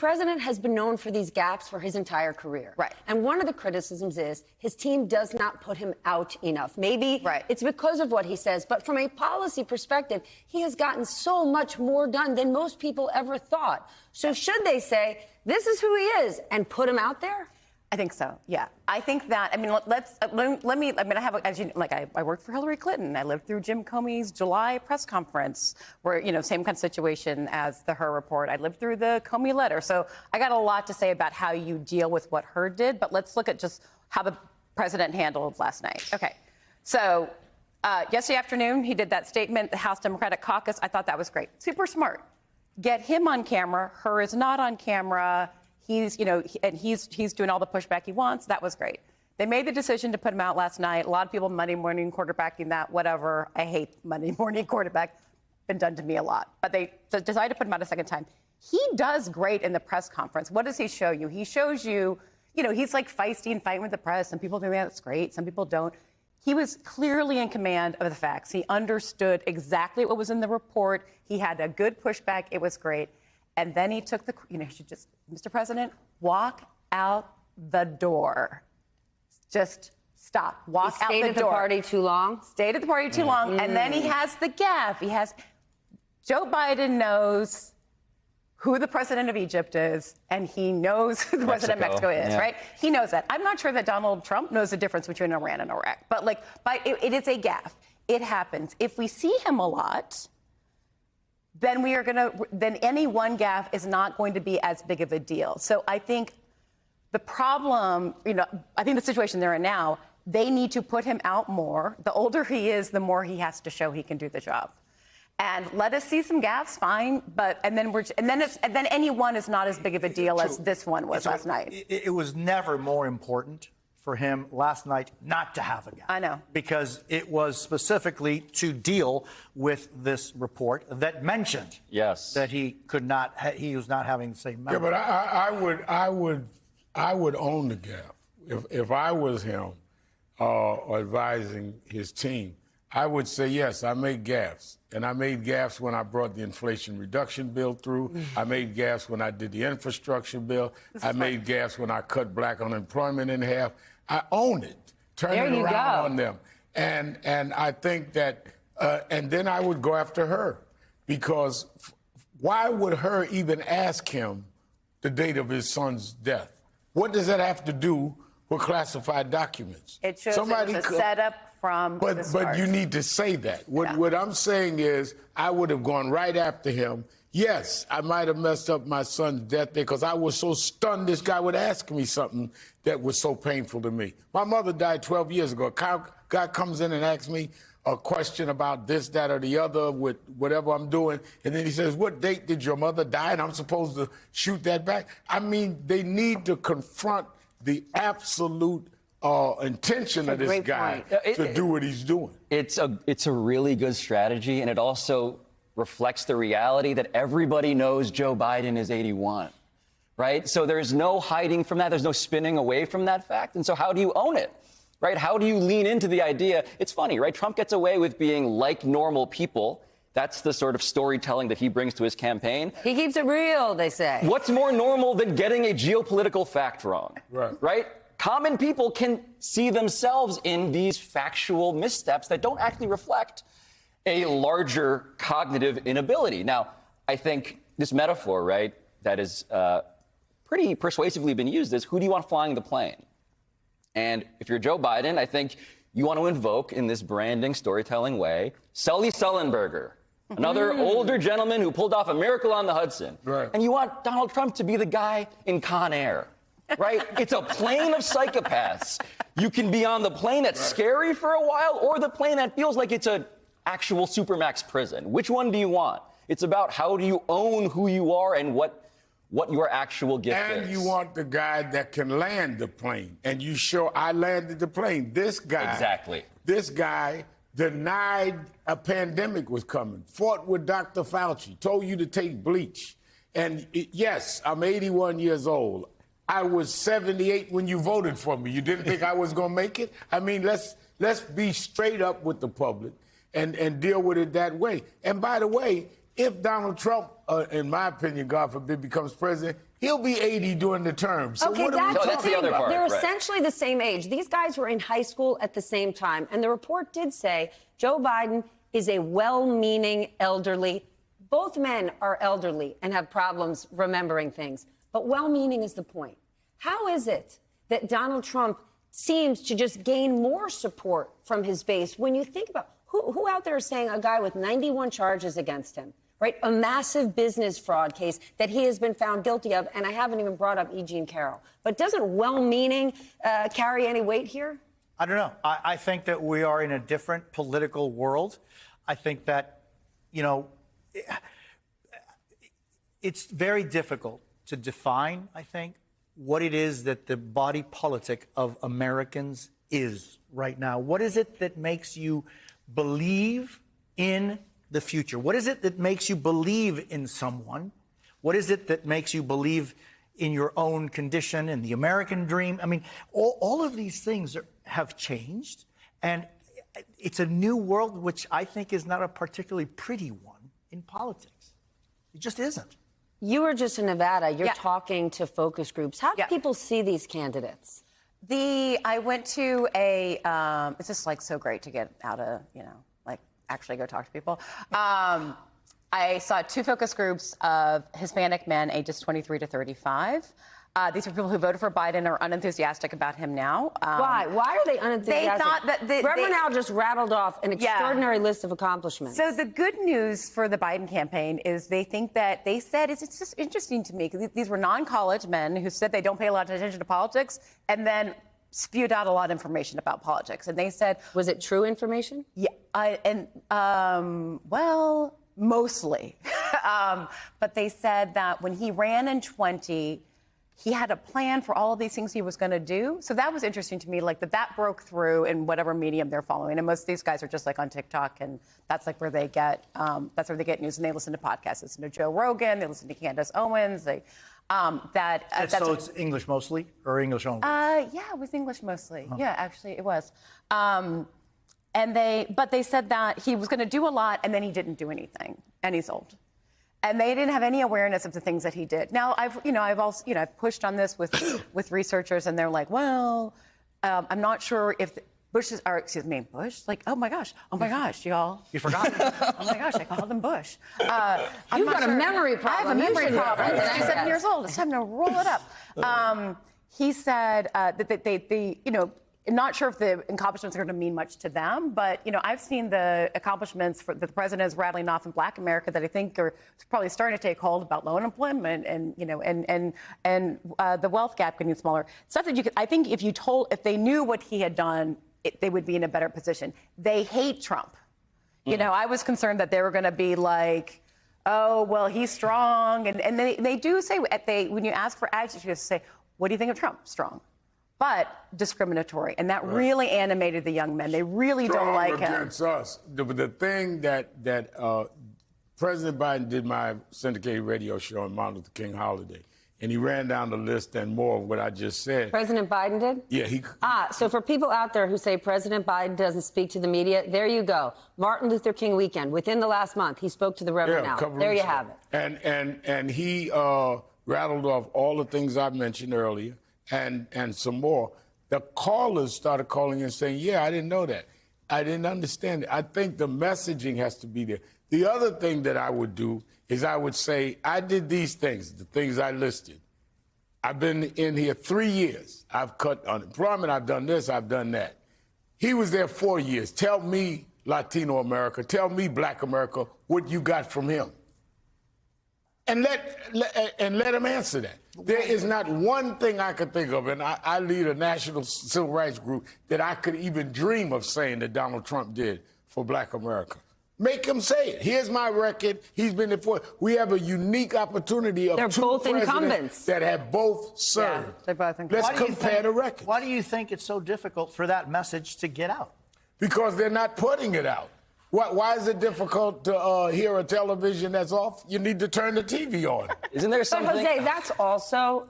president has been known for these gaps for his entire career. Right. And one of the criticisms is his team does not put him out enough. Maybe it's because of what he says, but from a policy perspective, he has gotten so much more done than most people ever thought. So should they say, this is who he is, and put him out there? I think so. Yeah, I think that. I mean, let me. I mean, I have, as you like, I worked for Hillary Clinton. I lived through Jim Comey's July press conference, where same kind of situation as the Hur report. I lived through the Comey letter, so I got a lot to say about how you deal with what Hur did. But let's look at just how the president handled last night. Okay, so yesterday afternoon he did that statement, the House Democratic Caucus. I thought that was great, super smart. Get him on camera. Hur is not on camera. He's doing all the pushback he wants. That was great. They made the decision to put him out last night. A lot of people Monday morning quarterbacking that, whatever. I hate Monday morning quarterback. Been done to me a lot. But they decided to put him out a second time. He does great in the press conference. What does he show you? He shows you, he's like feisty and fighting with the press. Some people think that's great. Some people don't. He was clearly in command of the facts. He understood exactly what was in the report. He had a good pushback. It was great. And then he took he should just, Mr. President, walk out the door. Just stop. Walk out the door. Stayed at the party too long? Stayed at the party too long. And then he has the gaffe. Joe Biden knows who the president of Egypt is, and he knows who the president of Mexico is, right? He knows that. I'm not sure that Donald Trump knows the difference between Iran and Iraq. But it is a gaffe. It happens. If we see him a lot, then any one gaffe is not going to be as big of a deal. So I think the problem, I think the situation they're in now, they need to put him out more. The older he is, the more he has to show he can do the job. And let us see some gaffes, fine. But and then any one is not as big of a deal as this one was last night. It was never more important for him last night not to have a gaffe. I know. Because it was specifically to deal with this report that mentioned that he was not having the same memory. Yeah, but I would own the gaffe. If I was him or advising his team, I would say, yes, I make gaffes. And I made gaffes when I brought the Inflation Reduction Bill through. I made gaffes when I did the infrastructure bill. I made gaffes when I cut black unemployment in half. I own it. Turn it around on them. And I think that, and then I would go after her. Because why would her even ask him the date of his son's death? What does that have to do with classified documents? It shows it was a setup from the start. But you need to say that. What I'm saying is I would have gone right after him. Yes, I might have messed up my son's death day because I was so stunned this guy would ask me something that was so painful to me. My mother died 12 years ago. A guy comes in and asks me a question about this, that, or the other with whatever I'm doing. And then he says, what date did your mother die? And I'm supposed to shoot that back. I mean, they need to confront the absolute intention of this guy to do what he's doing. It's a really good strategy, and it also reflects the reality that everybody knows Joe Biden is 81, right? So there's no hiding from that. There's no spinning away from that fact. And so how do you own it, right? How do you lean into the idea? It's funny, right? Trump gets away with being like normal people. That's the sort of storytelling that he brings to his campaign. He keeps it real, they say. What's more normal than getting a geopolitical fact wrong, right? Common people can see themselves in these factual missteps that don't actually reflect a larger cognitive inability. Now, I think this metaphor, right, that is pretty persuasively been used is, who do you want flying the plane? And if you're Joe Biden, I think you want to invoke, in this branding, storytelling way, Sully Sullenberger, another older gentleman who pulled off a miracle on the Hudson. And you want Donald Trump to be the guy in Con Air. Right? It's a plane of psychopaths. You can be on the plane that's scary for a while, or the plane that feels like it's an actual supermax prison. Which one do you want? It's about how do you own who you are and what your actual gift is. And you want the guy that can land the plane. And you show, I landed the plane. This guy denied a pandemic was coming, fought with Dr. Fauci, told you to take bleach. And yes, I'm 81 years old. I was 78 when you voted for me. You didn't think I was going to make it? I mean, let's be straight up with the public and deal with it that way. And by the way, if Donald Trump, in my opinion, God forbid, becomes president, He'll be 80 during the term. So okay, what are we that's talking the other about? part. They're right. essentially the same age. These guys were in high school at the same time. And the report did say Joe Biden is a well-meaning elderly. Both men are elderly and have problems remembering things. But well-meaning is the point. How is it that Donald Trump seems to just gain more support from his base when you think about who out there is saying a guy with 91 charges against him, right? A massive business fraud case that he has been found guilty of. And I haven't even brought up E. Jean Carroll. But doesn't well-meaning carry any weight here? I don't know. I think that we are in a different political world. I think that, it's very difficult to define, I think, what it is that the body politic of Americans is right now. What is it that makes you believe in the future? What is it that makes you believe in someone? What is it that makes you believe in your own condition, in the American dream? I mean, all of these things have changed, and it's a new world, which I think is not a particularly pretty one in politics. It just isn't. You were just in Nevada. You're talking to focus groups. How do people see these candidates? I went to a, it's just like so great to get out of, like actually go talk to people. I saw 2 focus groups of Hispanic men ages 23 to 35. These are people who voted for Biden and are unenthusiastic about him now. Why? Why are they unenthusiastic? They thought that Reverend Al just rattled off an extraordinary list of accomplishments. So the good news for the Biden campaign is they think that they said, it's just interesting to me, because these were non-college men who said they don't pay a lot of attention to politics and then spewed out a lot of information about politics. And they said... Was it true information? Yeah. Well, mostly. But they said that when he ran in 20... he had a plan for all of these things he was going to do. So that was interesting to me, like that broke through in whatever medium they're following. And most of these guys are just like on TikTok, and that's like where they get news. And they listen to podcasts. They listen to Joe Rogan. They listen to Candace Owens. So it's English mostly or English only? Yeah, it was English mostly. Huh. Yeah, actually it was. But they said that he was going to do a lot, and then he didn't do anything, and he's old. And they didn't have any awareness of the things that he did. Now, I've pushed on this with researchers, and they're like, well, I'm not sure if Bush, like, oh my gosh, y'all. You forgot? Oh my gosh, I called him Bush. You've got a memory problem. I have a memory problem. I'm 7 years old. It's time to roll it up. He said that they not sure if the accomplishments are going to mean much to them, but, I've seen the accomplishments that the president is rattling off in Black America that I think are probably starting to take hold about low unemployment and the wealth gap getting smaller. Stuff that I think if they knew what he had done, they would be in a better position. They hate Trump. I was concerned that they were going to be like, oh, well, he's strong. And they do say, when you ask for adjectives, say, what do you think of Trump? Strong. But discriminatory, and that really animated the young men. They really don't like him. Against us. The thing that President Biden did my syndicated radio show on Martin Luther King holiday, and he ran down the list and more of what I just said. President Biden did? Yeah, so for people out there who say President Biden doesn't speak to the media, there you go. Martin Luther King weekend, within the last month, he spoke to the Reverend Al. There you have it. And he rattled off all the things I mentioned earlier. And some more. The callers started calling and saying, yeah, I didn't know that. I didn't understand it. I think the messaging has to be there. The other thing that I would do is I would say, I did these things, the things I listed. I've been in here 3 years. I've cut unemployment. I've done this. I've done that. He was there 4 years. Tell me, Latino America, tell me, Black America, what you got from him. And let him answer that. There is not one thing I could think of, and I lead a national civil rights group, that I could even dream of saying that Donald Trump did for Black America. Make him say it. Here's my record. He's been there for. We have a unique opportunity of two both presidents incumbents that have both served. Yeah, they're both incumbents. Let's compare the records. Why do you think it's so difficult for that message to get out? Because they're not putting it out. Why is it difficult to hear a television that's off? You need to turn the TV on. Isn't there something? But Jose, that's also,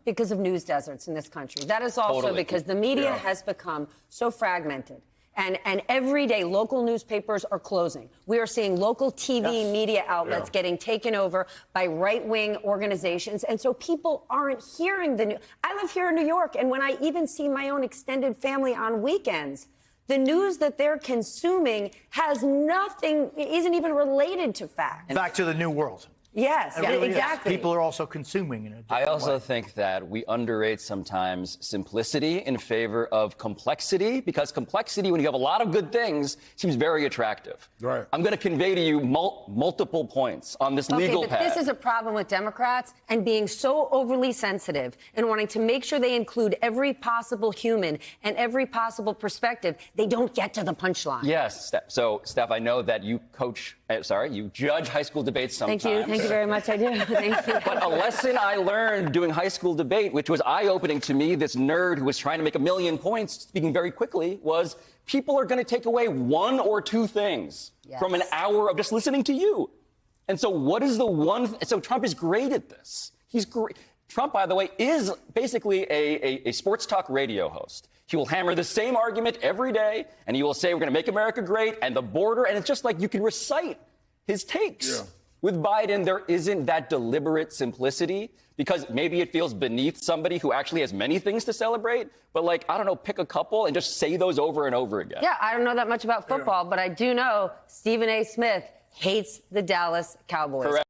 because of news deserts in this country. That is also because the media has become so fragmented. And every day, local newspapers are closing. We are seeing local TV media outlets getting taken over by right-wing organizations. And so people aren't hearing the news. I live here in New York, and when I even see my own extended family on weekends, the news that they're consuming has nothing, isn't even related to fact. Back to the new world. Yes, Really exactly. People are also consuming in a different I also way. think that we underrate sometimes simplicity in favor of complexity, because complexity, when you have a lot of good things, seems very attractive. Right. I'm going to convey to you multiple points on this legal but pad. this is a problem with Democrats and being so overly sensitive and wanting to make sure they include every possible human and every possible perspective. They don't get to the punchline. Yes, Steph. So, Steph, I know that you you judge high school debates sometimes. Thank you very much. I do. Thank you. But a lesson I learned doing high school debate, which was eye-opening to me, this nerd who was trying to make a million points, speaking very quickly, was people are going to take away one or two things from an hour of just listening to you. And so what is the one? So Trump is great at this. He's great. Trump, by the way, is basically a sports talk radio host. He will hammer the same argument every day, and he will say, we're going to make America great, and the border, and it's just like you can recite his takes. Yeah. With Biden, there isn't that deliberate simplicity, because maybe it feels beneath somebody who actually has many things to celebrate, but like, I don't know, pick a couple and just say those over and over again. Yeah, I don't know that much about football, but I do know Stephen A. Smith hates the Dallas Cowboys. Correct.